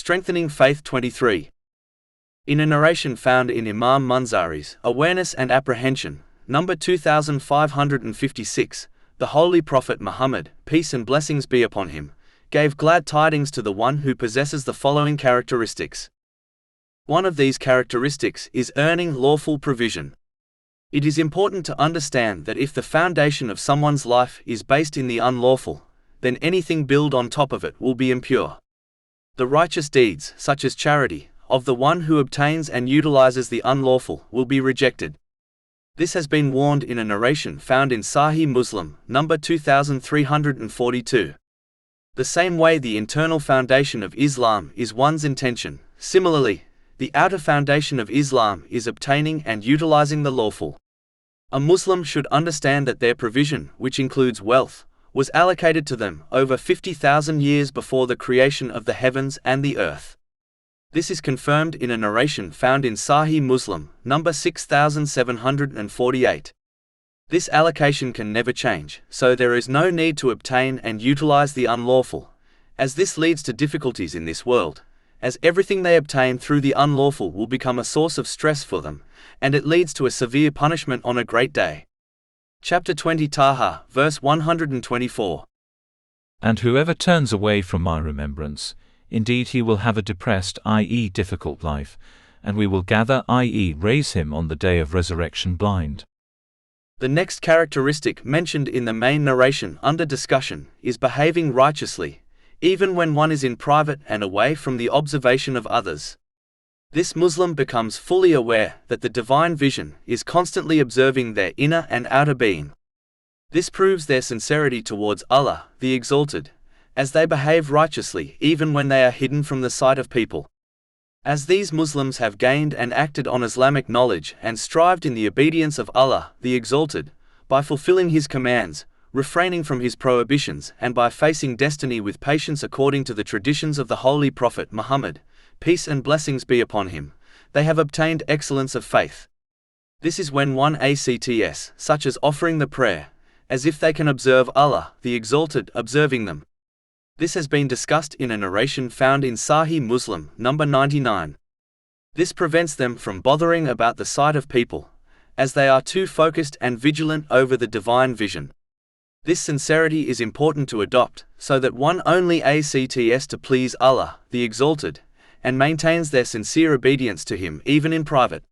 Strengthening Faith 23. In a narration found in Imam Munzari's Awareness and Apprehension, number 2556, the Holy Prophet Muhammad, peace and blessings be upon him, gave glad tidings to the one who possesses the following characteristics. One of these characteristics is earning lawful provision. It is important to understand that if the foundation of someone's life is based in the unlawful, then anything built on top of it will be impure. The righteous deeds, such as charity, of the one who obtains and utilizes the unlawful will be rejected. This has been warned in a narration found in Sahih Muslim, number 2342. The same way the internal foundation of Islam is one's intention, similarly, the outer foundation of Islam is obtaining and utilizing the lawful. A Muslim should understand that their provision, which includes wealth, was allocated to them over 50,000 years before the creation of the heavens and the earth. This is confirmed in a narration found in Sahih Muslim, number 6748. This allocation can never change, so there is no need to obtain and utilize the unlawful, as this leads to difficulties in this world, as everything they obtain through the unlawful will become a source of stress for them, and it leads to a severe punishment on a great day. Chapter 20 Taha, verse 124. And whoever turns away from my remembrance, indeed he will have a depressed, i.e. difficult life, and we will gather, i.e. raise him on the day of resurrection blind. The next characteristic mentioned in the main narration under discussion is behaving righteously, even when one is in private and away from the observation of others. This Muslim becomes fully aware that the divine vision is constantly observing their inner and outer being. This proves their sincerity towards Allah, the Exalted, as they behave righteously even when they are hidden from the sight of people. As these Muslims have gained and acted on Islamic knowledge and strived in the obedience of Allah, the Exalted, by fulfilling His commands, refraining from His prohibitions, and by facing destiny with patience according to the traditions of the Holy Prophet Muhammad, peace and blessings be upon him, they have obtained excellence of faith. This is when one acts, such as offering the prayer, as if they can observe Allah, the Exalted, observing them. This has been discussed in a narration found in Sahih Muslim, number 99. This prevents them from bothering about the sight of people, as they are too focused and vigilant over the divine vision. This sincerity is important to adopt, so that one only acts to please Allah, the Exalted, and maintains their sincere obedience to Him even in private.